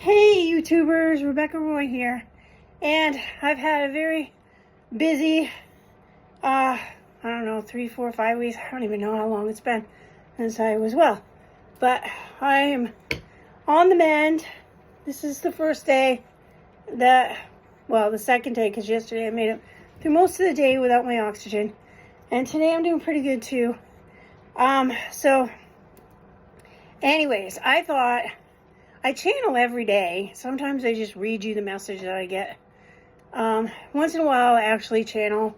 Hey YouTubers, Rebecca Roy here, and I've had a very busy, I don't know, 3, 4, 5 weeks, I don't even know how long it's been since I was well, but I am on the mend. This is the first day the second day, because yesterday I made it through most of the day without my oxygen, and today I'm doing pretty good too. So anyways, I thought, I channel every day. Sometimes I just read you the message that I get. Once in a while I actually channel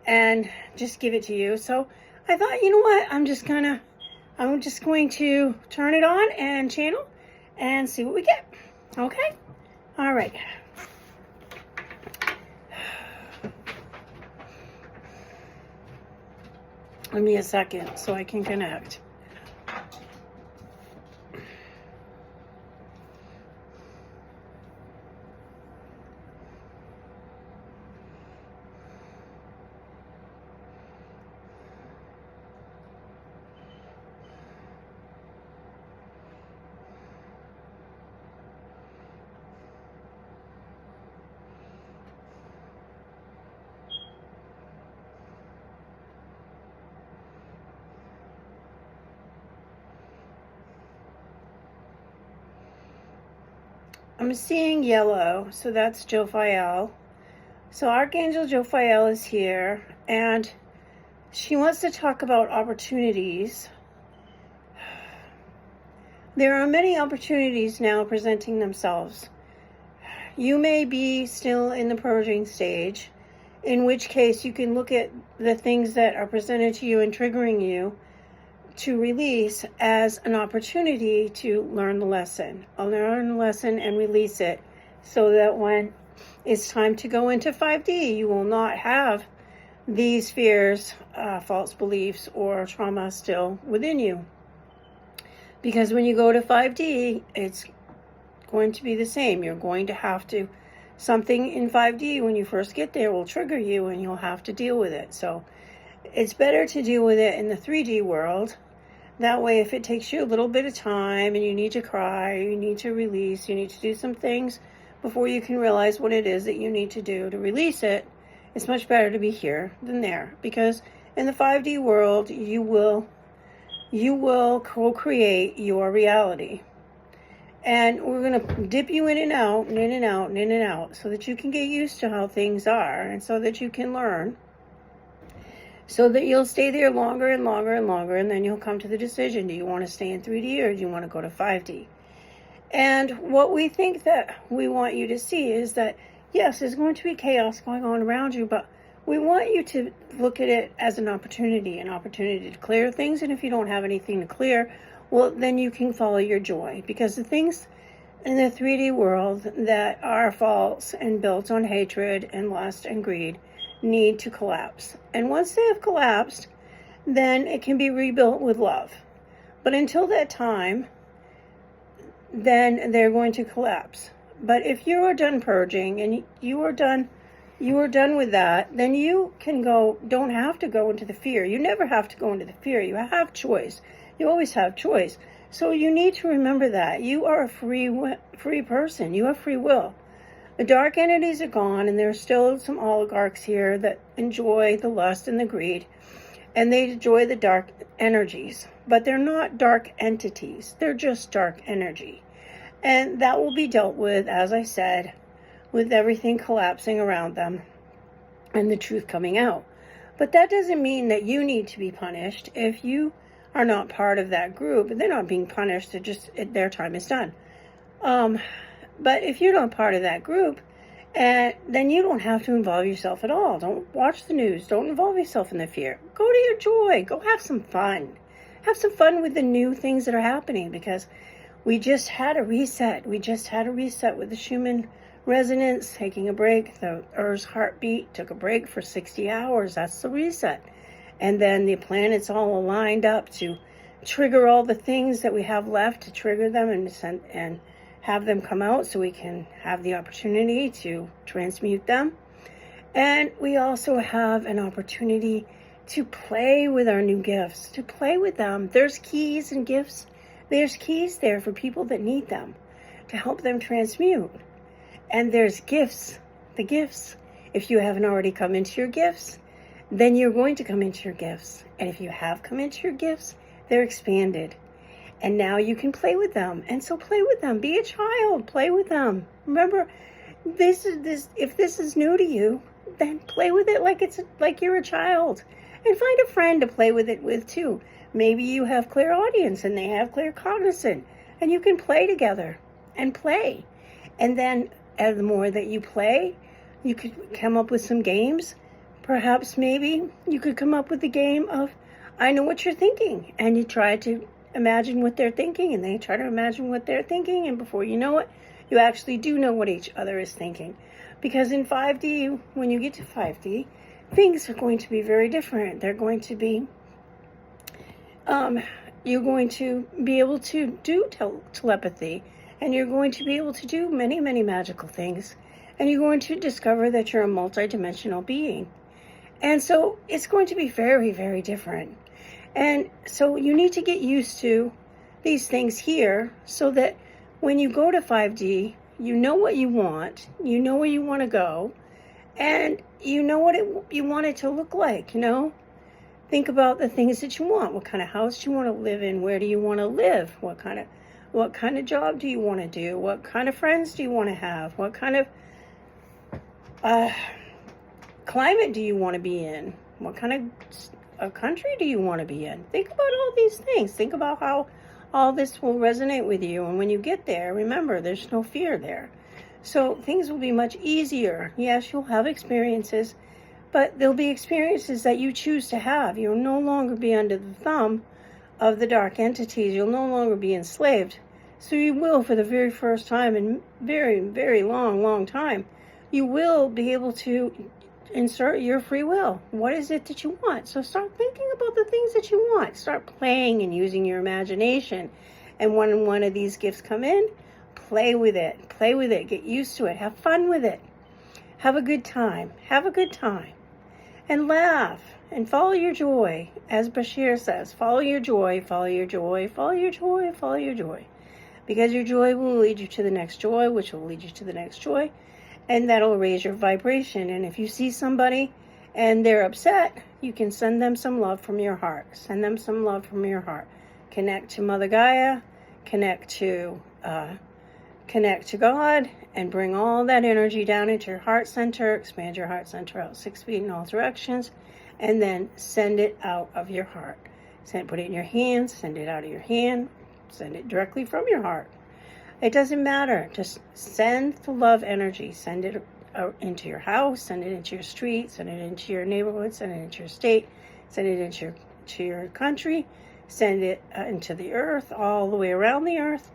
and just give it to you. So I thought, you know what, I'm just going to turn it on and channel and see what we get. Okay? All right. Give me a second so I can connect. I'm seeing yellow, so that's Jophiel. So Archangel Jophiel is here, and she wants to talk about opportunities. There are many opportunities now presenting themselves. You may be still in the purging stage, in which case you can look at the things that are presented to you and triggering you to release as an opportunity to learn the lesson. I'll learn the lesson and release it, so that when it's time to go into 5D, you will not have these fears, false beliefs, or trauma still within you. Because when you go to 5D, it's going to be the same. You're going to have to, something in 5D when you first get there will trigger you and you'll have to deal with it. So it's better to deal with it in the 3D world. That way, if it takes you a little bit of time and you need to cry, you need to release, you need to do some things before you can realize what it is that you need to do to release it, it's much better to be here than there. Because in the 5D world, you will co-create your reality. And we're going to dip you in and out, and in and out, and in and out, so that you can get used to how things are, and so that you can learn, so that you'll stay there longer and longer and longer, and then you'll come to the decision, do you want to stay in 3D or do you want to go to 5D? And what we think that we want you to see is that, yes, there's going to be chaos going on around you, but we want you to look at it as an opportunity to clear things. And if you don't have anything to clear, well, then you can follow your joy, because the things in the 3D world that are false and built on hatred and lust and greed need to collapse. And once they have collapsed, then it can be rebuilt with love. But until that time, then they're going to collapse. But if you are done purging and you are done with that, then you can don't have to go into the fear. You never have to go into the fear. You have choice. You always have choice. So you need to remember that you are a free person. You have free will. The dark entities are gone, and there's still some oligarchs here that enjoy the lust and the greed, and they enjoy the dark energies. But they're not dark entities. They're just dark energy. And that will be dealt with, as I said, with everything collapsing around them and the truth coming out. But that doesn't mean that you need to be punished. If you are not part of that group, they're not being punished. They're just, their time is done. But if you're not part of that group, then you don't have to involve yourself at all. Don't watch the news. Don't involve yourself in the fear. Go to your joy. Go have some fun. Have some fun with the new things that are happening, because we just had a reset. We just had a reset with the Schumann resonance taking a break. The Earth's heartbeat took a break for 60 hours. That's the reset. And then the planets all aligned up to trigger all the things that we have left, to trigger them and have them come out so we can have the opportunity to transmute them. And we also have an opportunity to play with our new gifts, to play with them. There's keys and gifts. There's keys there for people that need them. to help them transmute. And there's gifts, the gifts. If you haven't already come into your gifts, then you're going to come into your gifts. And if you have come into your gifts, they're expanded. And now you can play with them. And so play with them. Be a child. Play with them. Remember, if this is new to you, then play with it like you're a child. And find a friend to play with it with too. Maybe you have clairaudience and they have claircognizant. And you can play together and play. And then as the more that you play, you could come up with some games. Perhaps maybe you could come up with the game of, I know what you're thinking. And you try to imagine what they're thinking, and they try to imagine what they're thinking. And before you know it, you actually do know what each other is thinking. Because in 5D, when you get to 5D, things are going to be very different. They're going to be, you're going to be able to do telepathy. And you're going to be able to do many, many magical things. And you're going to discover that you're a multidimensional being. And so it's going to be very, very different. And so you need to get used to these things here so that when you go to 5D, you know what you want, you know where you want to go, and you know what you want it to look like, you know? Think about the things that you want. What kind of house do you want to live in? Where do you want to live? What kind of job do you want to do? What kind of friends do you want to have? What kind of climate do you want to be in? What kind of country do you want to be in? Think about all these things. Think about how all this will resonate with you. And when you get there, remember, there's no fear there. So things will be much easier. Yes, you'll have experiences, but there'll be experiences that you choose to have. You'll no longer be under the thumb of the dark entities. You'll no longer be enslaved. So you will, for the very first time in very, very long time, you will be able to insert your free will. What is it that you want? So start thinking about the things that you want. Start playing and using your imagination. And when one of these gifts come in, play with it. Play with it. Get used to it. Have fun with it. Have a good time. Have a good time. And laugh. And follow your joy. As Bashir says, follow your joy, follow your joy, follow your joy, follow your joy. Because your joy will lead you to the next joy, which will lead you to the next joy. And that'll raise your vibration. And if you see somebody and they're upset, you can send them some love from your heart. Send them some love from your heart. Connect to Mother Gaia, connect to God, and bring all that energy down into your heart center. Expand your heart center out 6 feet in all directions, and then send it out of your heart. Put it in your hand, send it out of your hand, send it directly from your heart. It doesn't matter. Just send the love energy. Send it into your house, send it into your street, send it into your neighborhood, send it into your state, send it into your country, send it into the earth, all the way around the earth,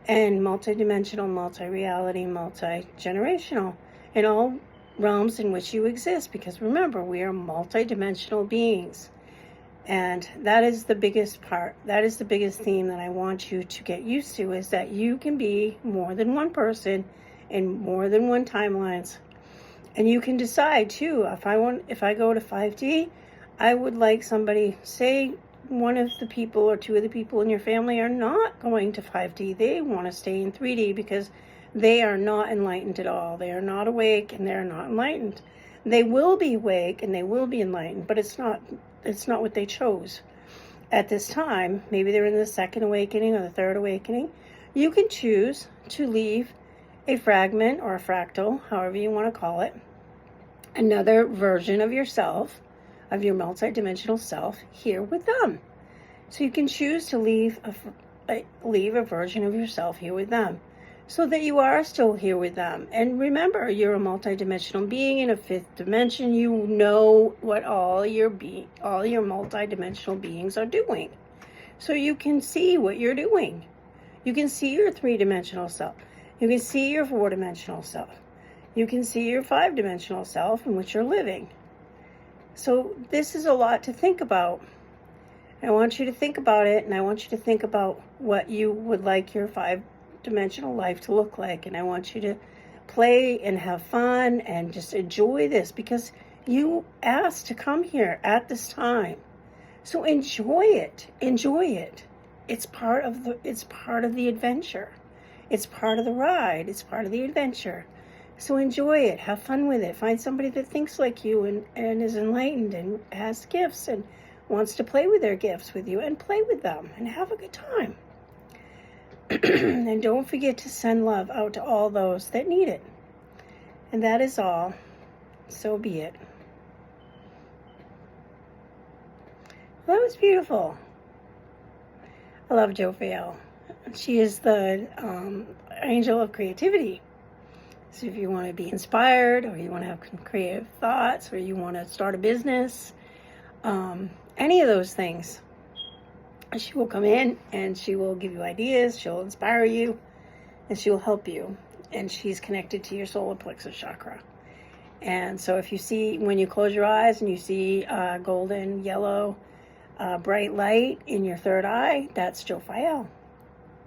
and multidimensional, multi-reality, multi-generational, in all realms in which you exist. Because remember, we are multidimensional beings. And that is the biggest part. That is the biggest theme that I want you to get used to, is that you can be more than one person in more than one timelines. And you can decide too, if I go to 5D, I would like somebody, say one of the people or two of the people in your family are not going to 5D. They want to stay in 3D because they are not enlightened at all. They are not awake and they're not enlightened. They will be awake and they will be enlightened, but it's not what they chose at this time. Maybe they're in the second awakening or the third awakening. You can choose to leave a fragment or a fractal, however you want to call it, another version of yourself, of your multidimensional self, here with them. So you can choose to leave a version of yourself here with them, so that you are still here with them. And remember, you're a multidimensional being in a fifth dimension. You know what all your multidimensional beings are doing. So you can see what you're doing. You can see your 3-dimensional self. You can see your 4-dimensional self. You can see your 5-dimensional self in which you're living. So this is a lot to think about. I want you to think about it, and I want you to think about what you would like your 5-dimensional life to look like. And I want you to play and have fun and just enjoy this, because you asked to come here at this time. So enjoy it. Enjoy it. It's part of the adventure. It's part of the ride. It's part of the adventure. So enjoy it. Have fun with it. Find somebody that thinks like you and is enlightened and has gifts and wants to play with their gifts with you, and play with them and have a good time. And don't forget to send love out to all those that need it. And that is all. So be it. That was beautiful. I love Jophiel. She is the angel of creativity. So if you want to be inspired, or you want to have creative thoughts, or you want to start a business, any of those things, she will come in and she will give you ideas, she'll inspire you, and she will help you. And she's connected to your solar plexus chakra. And so if you see, when you close your eyes and you see golden, yellow, bright light in your third eye, that's Jophiel.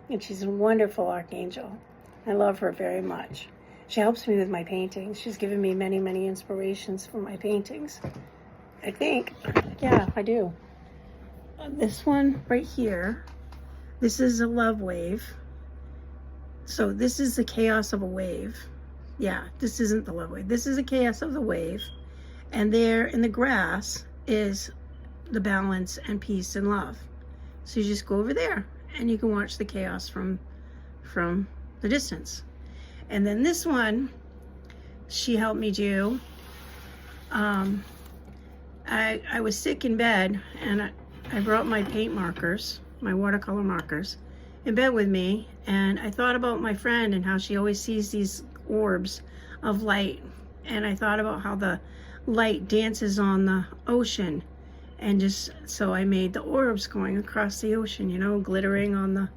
And she's a wonderful archangel. I love her very much. She helps me with my paintings. She's given me many, many inspirations for my paintings. I think, yeah, I do. This one right here, this is a love wave. So this is the chaos of a wave. Yeah, this isn't the love wave. This is the chaos of the wave. And there in the grass is the balance and peace and love. So you just go over there and you can watch the chaos from the distance. And then this one, she helped me do. I was sick in bed, and I brought my paint markers, my watercolor markers, in bed with me, and I thought about my friend and how she always sees these orbs of light, and I thought about how the light dances on the ocean, and just so I made the orbs going across the ocean, you know, glittering on the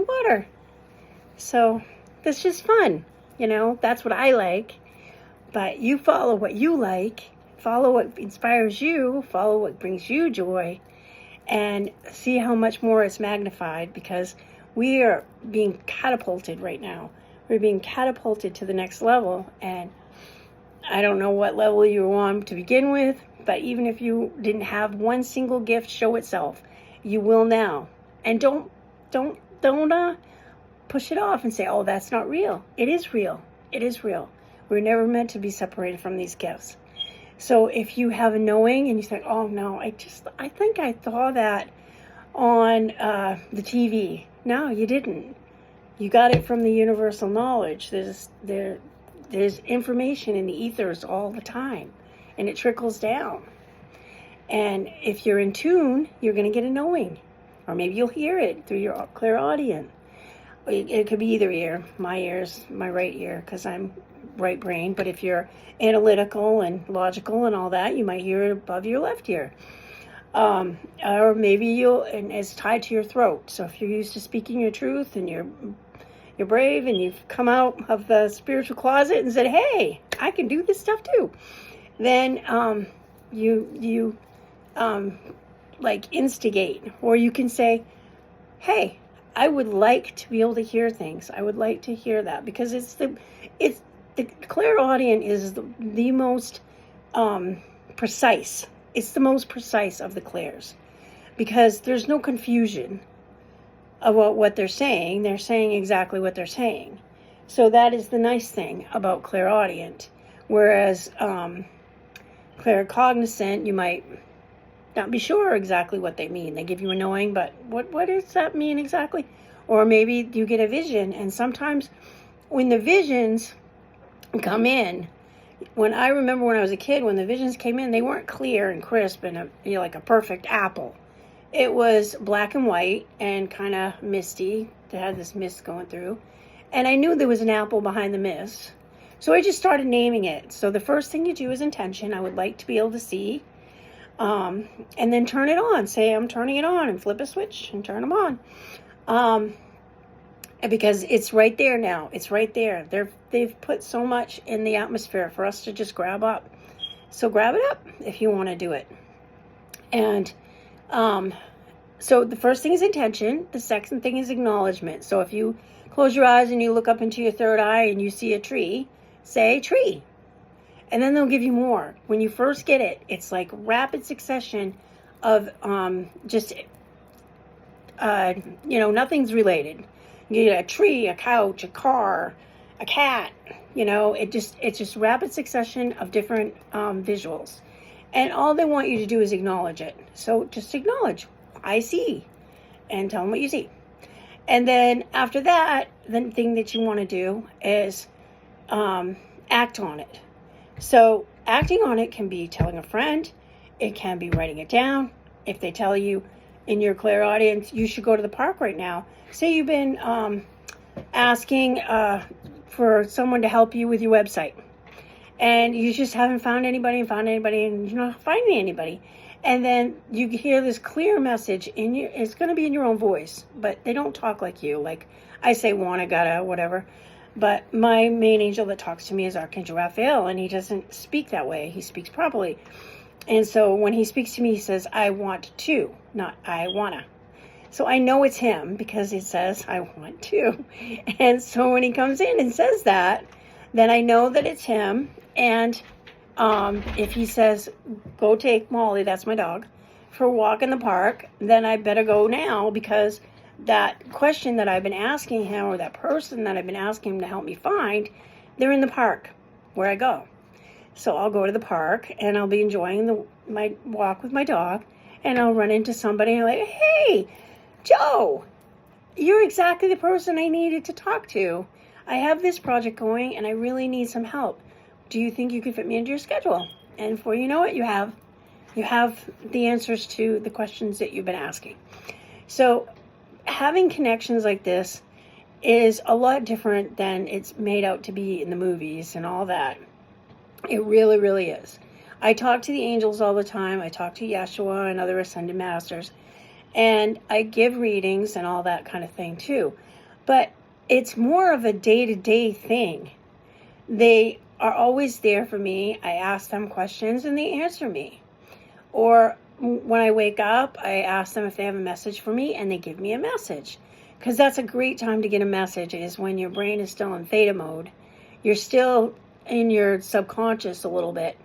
water. So that's just fun, you know. That's what I like. But you follow what you like, follow what inspires you, follow what brings you joy, and see how much more it's magnified, because we are being catapulted right now. We're being catapulted to the next level, and I don't know what level you were on to begin with, but even if you didn't have one single gift show itself, you will now. And don't push it off and say, oh, that's not real. It is real. It is real. We're never meant to be separated from these gifts. So if you have a knowing and you think, oh no, I think I saw that on the TV. No, you didn't. You got it from the universal knowledge. There's information in the ethers all the time, and it trickles down. And if you're in tune, you're going to get a knowing. Or maybe you'll hear it through your clairaudient. It could be either ear. My ear's my right ear, because I'm right brain. But if you're analytical and logical and all that, you might hear it above your left ear. Or maybe and it's tied to your throat. So if you're used to speaking your truth and you're brave and you've come out of the spiritual closet and said, hey, I can do this stuff too, then you like instigate. Or you can say, hey, I would like to be able to hear things. I would like to hear that, because it's the clairaudient is the most precise. It's the most precise of the clairs, because there's no confusion about what they're saying. They're saying exactly what they're saying. So that is the nice thing about clairaudient. Whereas claircognizant, you might not be sure exactly what they mean. They give you a knowing, but what does that mean exactly? Or maybe you get a vision, and sometimes when the visions come in, I remember when I was a kid, when the visions came in, they weren't clear and crisp and like a perfect apple. It was black and white and kind of misty. They had this mist going through, and I knew there was an apple behind the mist. So I just started naming it. So the first thing you do is intention. I would like to be able to see. And then turn it on. Say, I'm turning it on, and flip a switch and turn them on. Because it's right there now. It's right there. They've put so much in the atmosphere for us to just grab up. So grab it up if you want to do it. And so the first thing is intention. The second thing is acknowledgement. So if you close your eyes and you look up into your third eye and you see a tree, say tree. And then they'll give you more. When you first get it, it's like rapid succession of just nothing's related. You get a tree, a couch, a car, a cat, it's just rapid succession of different visuals. And all they want you to do is acknowledge it. So just acknowledge, I see, and tell them what you see. And then after that, the thing that you want to do is act on it. So acting on it can be telling a friend. It can be writing it down. If they tell you in your clairaudience, you should go to the park right now. Say you've been asking for someone to help you with your website, and you just haven't found anybody, and you're not finding anybody. And then you hear this clear message it's going to be in your own voice, but they don't talk like you. Like I say, wanna, gotta, whatever. But my main angel that talks to me is Archangel Jophiel, and he doesn't speak that way. He speaks properly. And so when he speaks to me, he says, I want to, not I wanna. So I know it's him because it says, I want to. And so when he comes in and says that, then I know that it's him. And if he says, go take Molly, that's my dog, for a walk in the park, then I better go now, because that question that I've been asking him, or that person that I've been asking him to help me find, they're in the park where I go. So I'll go to the park and I'll be enjoying my walk with my dog, and I'll run into somebody and I'm like, hey, Joe, you're exactly the person I needed to talk to. I have this project going and I really need some help. Do you think you could fit me into your schedule? And before you know it, you have the answers to the questions that you've been asking. So having connections like this is a lot different than it's made out to be in the movies and all that. It really, really is. I talk to the angels all the time. I talk to Yeshua and other ascended masters. And I give readings and all that kind of thing too. But it's more of a day-to-day thing. They are always there for me. I ask them questions and they answer me. Or when I wake up, I ask them if they have a message for me, and they give me a message. Because that's a great time to get a message, is when your brain is still in theta mode. You're still in your subconscious a little bit.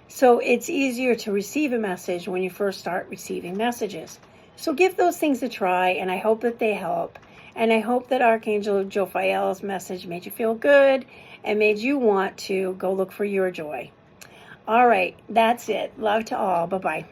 So it's easier to receive a message when you first start receiving messages. So give those things a try, and I hope that they help. And I hope that Archangel Jophiel's message made you feel good and made you want to go look for your joy. All right, that's it. Love to all. Bye-bye.